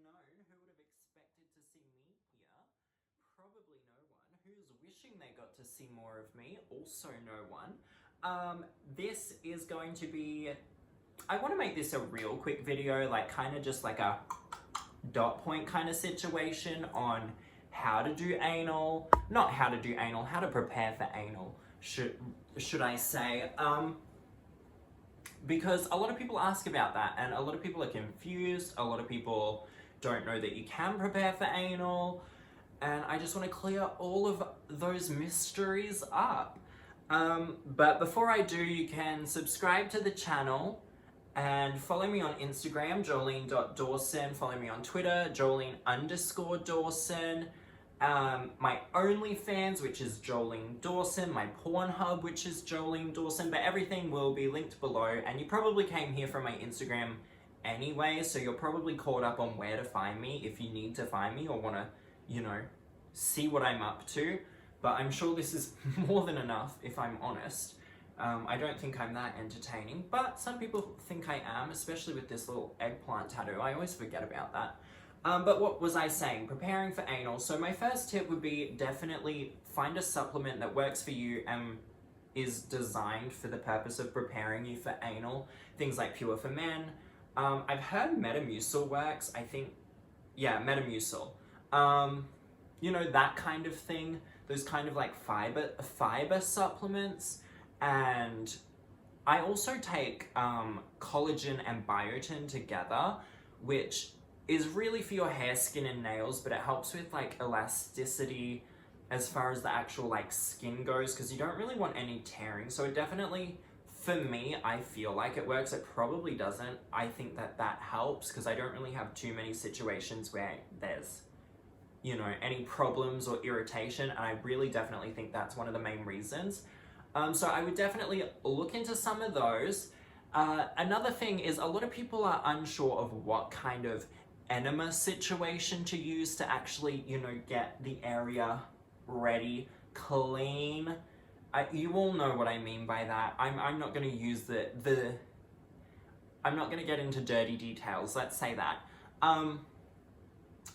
known? Who would have expected to see me here? Probably no one. Who's wishing they got to see more of me? Also no one. This is going to be, I want to make this a real quick video, like kind of just like a dot point kind of situation on how to do anal, not how to do anal, how to prepare for anal, should I say, because a lot of people ask about that and a lot of people are confused, a lot of people don't know that you can prepare for anal, and I just want to clear all of those mysteries up. But before I do, you can subscribe to the channel and follow me on Instagram, jolene.dawson, follow me on Twitter, jolene_Dawson, my OnlyFans, which is Jolene Dawson, my Pornhub, which is Jolene Dawson, but everything will be linked below, and you probably came here from my Instagram anyway, so you're probably caught up on where to find me if you need to find me or want to, you know, see what I'm up to, but I'm sure this is more than enough if I'm honest. I don't think I'm that entertaining, but some people think I am, especially with this little eggplant tattoo. I always forget about that. But what was I saying? Preparing for anal. So my first tip would be definitely find a supplement that works for you and is designed for the purpose of preparing you for anal. Things like Pure for Men. I've heard Metamucil works. I think, yeah, Metamucil. You know, that kind of thing. Those kind of like fiber supplements. And I also take collagen and biotin together, which is really for your hair, skin, and nails, but it helps with like elasticity as far as the actual like skin goes, because you don't really want any tearing. So it definitely, for me, I feel like it works. It probably doesn't. I think that that helps because I don't really have too many situations where there's, you know, any problems or irritation, and I really definitely think that's one of the main reasons. So I would definitely look into some of those. Another thing is a lot of people are unsure of what kind of enema situation to use to actually, you know, get the area ready, clean. You all know what I mean by that. I'm not going to use I'm not going to get into dirty details, let's say that.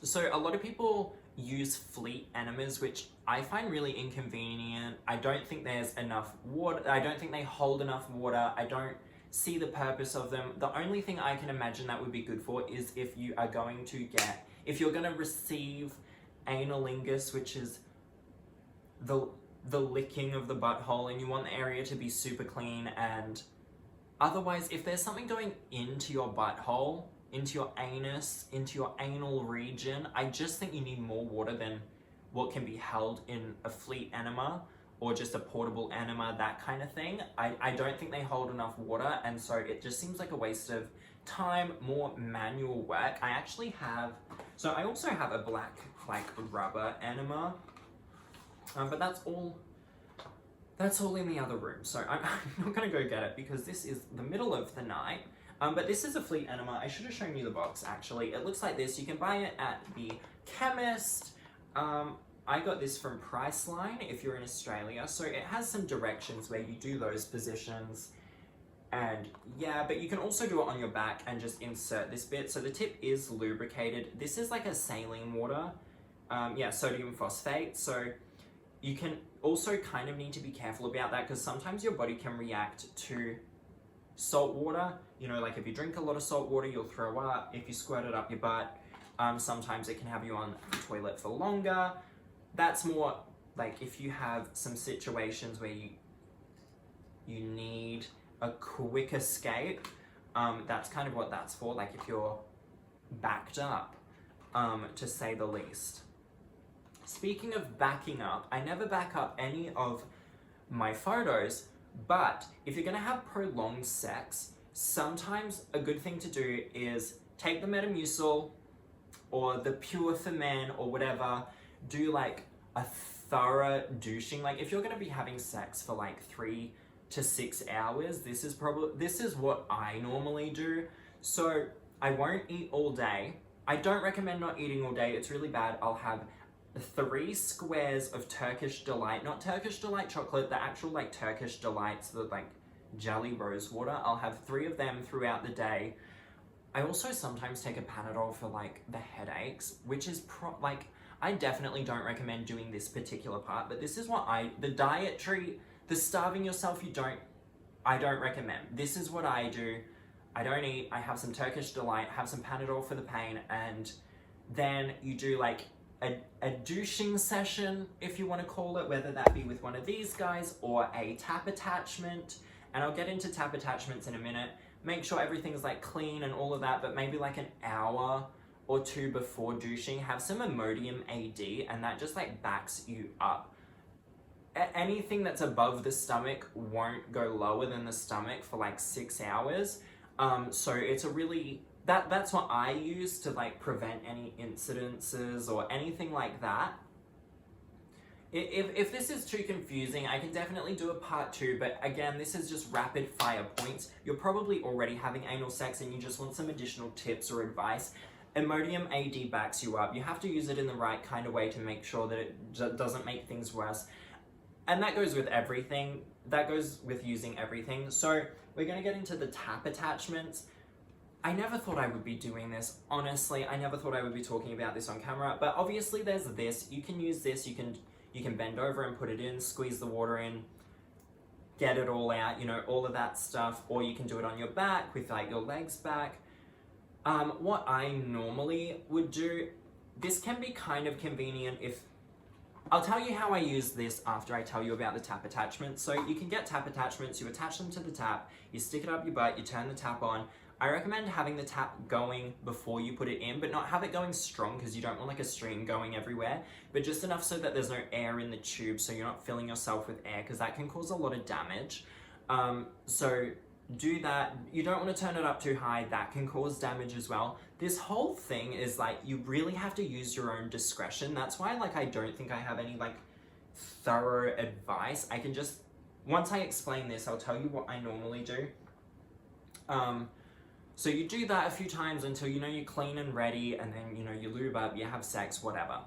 So a lot of people use fleet enemas, which I find really inconvenient. I don't think there's enough water. I don't think they hold enough water. I don't see the purpose of them. The only thing I can imagine that would be good for is if you are going to if you're going to receive analingus, which is the licking of the butthole, and you want the area to be super clean. And otherwise, if there's something going into your butthole, into your anus, into your anal region, I just think you need more water than what can be held in a fleet enema or just a portable enema, that kind of thing. I don't think they hold enough water, and so it just seems like a waste of time, more manual work. I actually have, so I also have a black like rubber enema, but that's all in the other room, so I'm not gonna go get it because this is the middle of the night. But this is a fleet enema. I should have shown you the box actually. It looks like this. You can buy it at the chemist. I got this from Priceline if you're in Australia. So it has some directions where you do those positions. And yeah, but you can also do it on your back and just insert this bit. So the tip is lubricated. This is like a saline water. Yeah, sodium phosphate. So you can also kind of need to be careful about that because sometimes your body can react to salt water. You know, like if you drink a lot of salt water, you'll throw up. If you squirt it up your butt, sometimes it can have you on the toilet for longer. That's more like if you have some situations where you need a quick escape. That's kind of what that's for, like if you're backed up, to say the least. Speaking of backing up, I never back up any of my photos, but if you're gonna have prolonged sex, sometimes a good thing to do is take the Metamucil or the Pure for Men or whatever, do like a thorough douching. Like if you're gonna be having sex for like 3 to 6 hours, this is what I normally do. So I won't eat all day. I don't recommend not eating all day, it's really bad. I'll have 3 squares of Turkish Delight, not Turkish Delight chocolate, the actual like Turkish Delights, the like jelly rose water. I'll have 3 of them throughout the day. I also sometimes take a Panadol for like the headaches, which is like, I definitely don't recommend doing this particular part, but this is what the dietary, the starving yourself, I don't recommend. This is what I do. I don't eat, I have some Turkish Delight, have some Panadol for the pain, and then you do like a douching session, if you want to call it, whether that be with one of these guys or a tap attachment. And I'll get into tap attachments in a minute. Make sure everything's like clean and all of that, but maybe like an hour or two before douching, have some Imodium AD, and that just like backs you up. Anything that's above the stomach won't go lower than the stomach for like 6 hours. So it's a really, that's what I use to like prevent any incidences or anything like that. If this is too confusing, I can definitely do a part 2, but again, this is just rapid fire points. You're probably already having anal sex and you just want some additional tips or advice. Imodium AD backs you up. You have to use it in the right kind of way to make sure that it doesn't make things worse. And that goes with everything. That goes with using everything. So we're going to get into the tap attachments. I never thought I would be doing this. Honestly, I never thought I would be talking about this on camera, but obviously there's this. You can use this. You can bend over and put it in, squeeze the water in, get it all out, you know, all of that stuff. Or you can do it on your back with like your legs back. What I normally would do, this can be kind of convenient if, I'll tell you how I use this after I tell you about the tap attachments. So you can get tap attachments, you attach them to the tap, you stick it up your butt, you turn the tap on. I recommend having the tap going before you put it in, but not have it going strong because you don't want like a stream going everywhere, but just enough so that there's no air in the tube, so you're not filling yourself with air, because that can cause a lot of damage. So do that. You don't want to turn it up too high, that can cause damage as well. This whole thing is like, you really have to use your own discretion. That's why like I don't think I have any like thorough advice. I can just, once I explain this, I'll tell you what I normally do. So you do that a few times until you know you're clean and ready, and then you know you lube up, you have sex, whatever.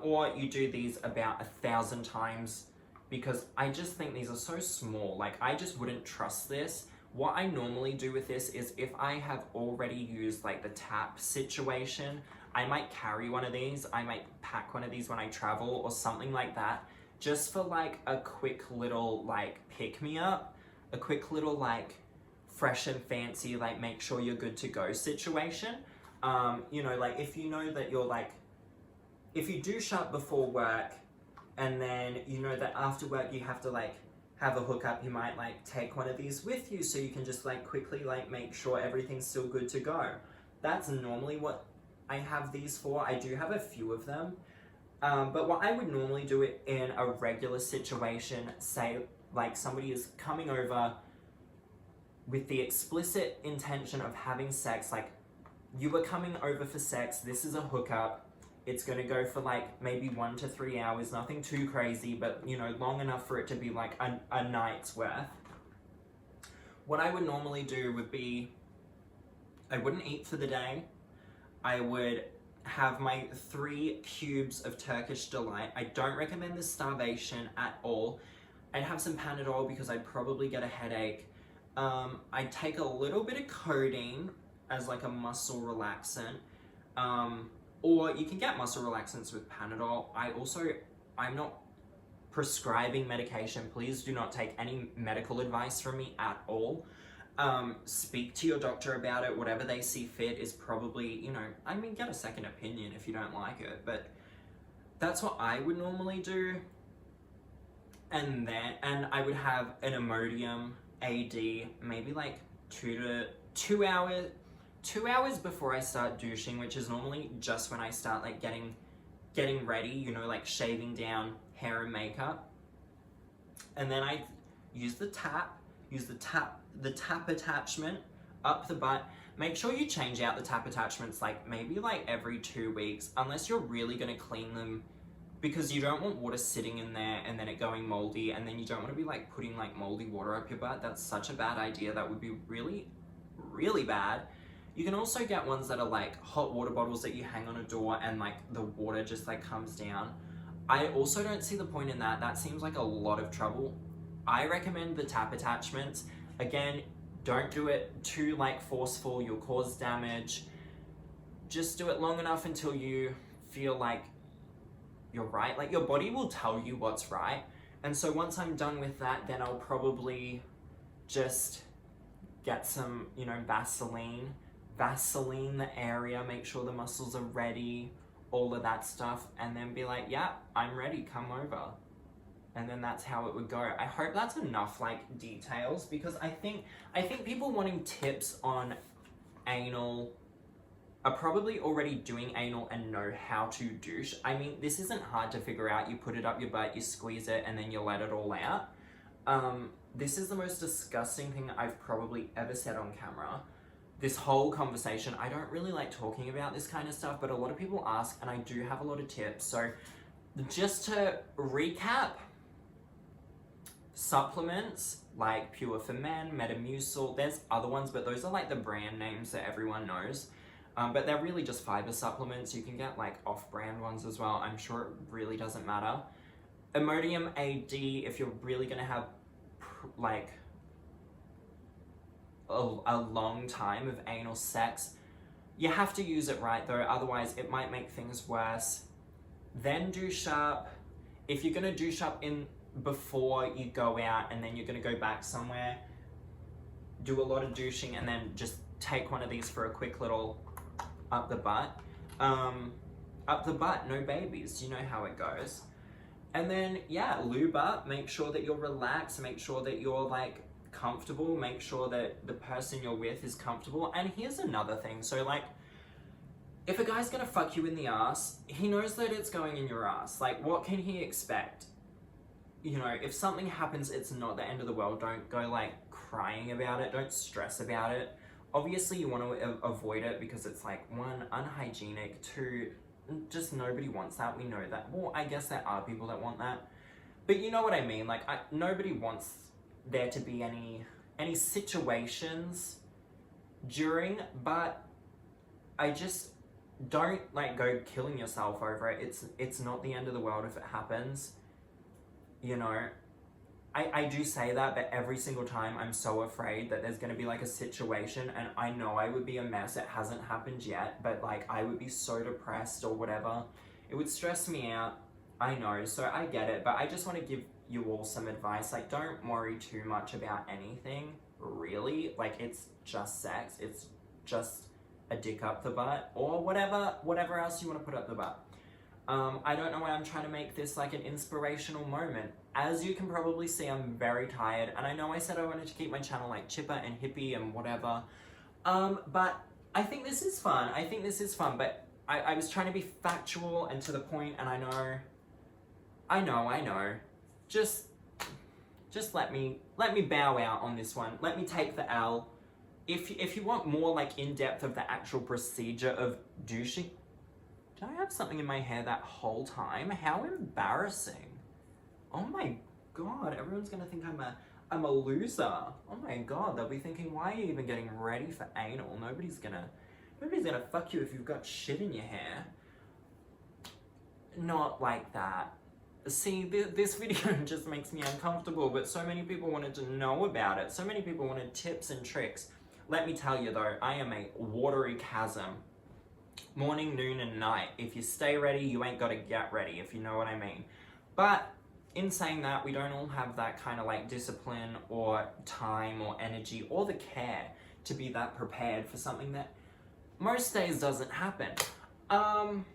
Or you do these about 1,000 times, because I just think these are so small. Like, I just wouldn't trust this. What I normally do with this is if I have already used like the tap situation, I might carry one of these. I might pack one of these when I travel or something like that, just for like a quick little like pick me up, a quick little like fresh and fancy, like make sure you're good to go situation. You know, like if you know that you're like, if you douche up before work and then you know that after work you have to like have a hookup, you might like take one of these with you so you can just like quickly like make sure everything's still good to go. That's normally what I have these for. I do have a few of them. But what I would normally do it in a regular situation, say like somebody is coming over with the explicit intention of having sex, like you were coming over for sex, this is a hookup, it's gonna go for like maybe 1 to 3 hours, nothing too crazy, but you know, long enough for it to be like a night's worth. What I would normally do would be, I wouldn't eat for the day, I would have my 3 cubes of Turkish Delight. I don't recommend the starvation at all. I'd have some Panadol because I'd probably get a headache. I take a little bit of codeine as like a muscle relaxant, or you can get muscle relaxants with Panadol. I'm not prescribing medication. Please do not take any medical advice from me at all. Speak to your doctor about it. Whatever they see fit is probably, you know, I mean, get a second opinion if you don't like it, but that's what I would normally do. And I would have an Imodium AD, maybe like 2 hours before I start douching, which is normally just when I start like getting ready, you know, like shaving down hair and makeup. And then I use the tap attachment up the butt. Make sure you change out the tap attachments like maybe like every 2 weeks, unless you're really going to clean them, because you don't want water sitting in there and then it going moldy, and then you don't want to be like putting like moldy water up your butt. That's such a bad idea. That would be really, really bad. You can also get ones that are like hot water bottles that you hang on a door and like the water just like comes down. I also don't see the point in that. That seems like a lot of trouble. I recommend the tap attachments. Again, Don't do it too like forceful, you'll cause damage. Just do it long enough until you feel like you're right. Like your body will tell you what's right. And so once I'm done with that, then I'll probably just get some, you know, Vaseline the area, make sure the muscles are ready, all of that stuff, and then be like, yeah, I'm ready, come over. And then that's how it would go. I hope that's enough like details, because I think people wanting tips on anal are probably already doing anal and know how to douche. I mean, this isn't hard to figure out. You put it up your butt, you squeeze it, and then you let it all out. This is the most disgusting thing I've probably ever said on camera. This whole conversation, I don't really like talking about this kind of stuff, but a lot of people ask, and I do have a lot of tips. So just to recap, supplements like Pure for Men, Metamucil, there's other ones, but those are like the brand names that everyone knows. But they're really just fiber supplements. You can get like off-brand ones as well. I'm sure it really doesn't matter. Imodium AD, if you're really gonna have like a long time of anal sex, you have to use it right though, otherwise it might make things worse. Then douche up. If you're gonna douche up in before you go out and then you're gonna go back somewhere, do a lot of douching and then just take one of these for a quick little up the butt. Up the butt, no babies, you know how it goes. And then, yeah, lube up, make sure that you're relaxed, make sure that you're like comfortable, make sure that the person you're with is comfortable. And here's another thing, so like, if a guy's gonna fuck you in the ass, he knows that it's going in your ass. Like, what can he expect? You know, if something happens, it's not the end of the world. Don't go like crying about it, don't stress about it. Obviously you want to avoid it because it's like, one, unhygienic, two, just nobody wants that, we know that. Well, I guess there are people that want that, but you know what I mean, like nobody wants there to be any situations during, but I just don't like go killing yourself over it. It's not the end of the world if it happens, you know. I do say that, but every single time I'm so afraid that there's gonna be like a situation, and I know I would be a mess. It hasn't happened yet, but like I would be so depressed or whatever. It would stress me out. I know, so I get it, but I just want to give you all some advice. Like, don't worry too much about anything, really. Like, it's just sex. It's just a dick up the butt, or whatever else you want to put up the butt. I don't know why I'm trying to make this like an inspirational moment. As you can probably see, I'm very tired, and I know I said I wanted to keep my channel like chipper and hippie and whatever, but I think this is fun. But I was trying to be factual and to the point, and I know. Just let me bow out on this one. Let me take the L. If you want more like in-depth of the actual procedure of douching. Did I have something in my hair that whole time? How embarrassing. Oh my god, everyone's gonna think I'm a loser. Oh my god, they'll be thinking, why are you even getting ready for anal? Nobody's gonna fuck you if you've got shit in your hair. Not like that. See, this video just makes me uncomfortable, but so many people wanted to know about it. So many people wanted tips and tricks. Let me tell you though, I am a watery chasm. Morning, noon, and night. If you stay ready, you ain't gotta get ready, if you know what I mean. But in saying that, we don't all have that kind of like discipline or time or energy or the care to be that prepared for something that most days doesn't happen. I'm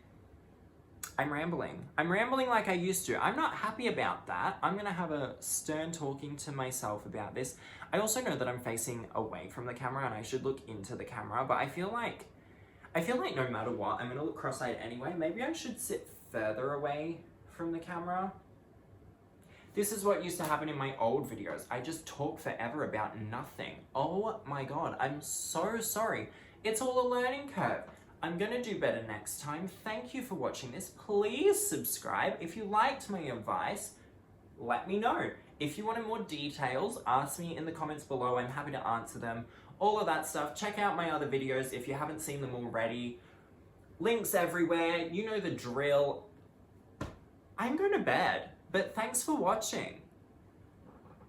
rambling like I used to. I'm not happy about that. I'm gonna have a stern talking to myself about this. I also know that I'm facing away from the camera and I should look into the camera, but I feel like no matter what, I'm gonna look cross-eyed anyway. Maybe I should sit further away from the camera. This is what used to happen in my old videos. I just talk forever about nothing. Oh my god, I'm so sorry. It's all a learning curve. I'm gonna do better next time. Thank you for watching this. Please subscribe. If you liked my advice, let me know. If you wanted more details, ask me in the comments below. I'm happy to answer them. All of that stuff. Check out my other videos if you haven't seen them already. Links everywhere. You know the drill. I'm going to bed, but thanks for watching.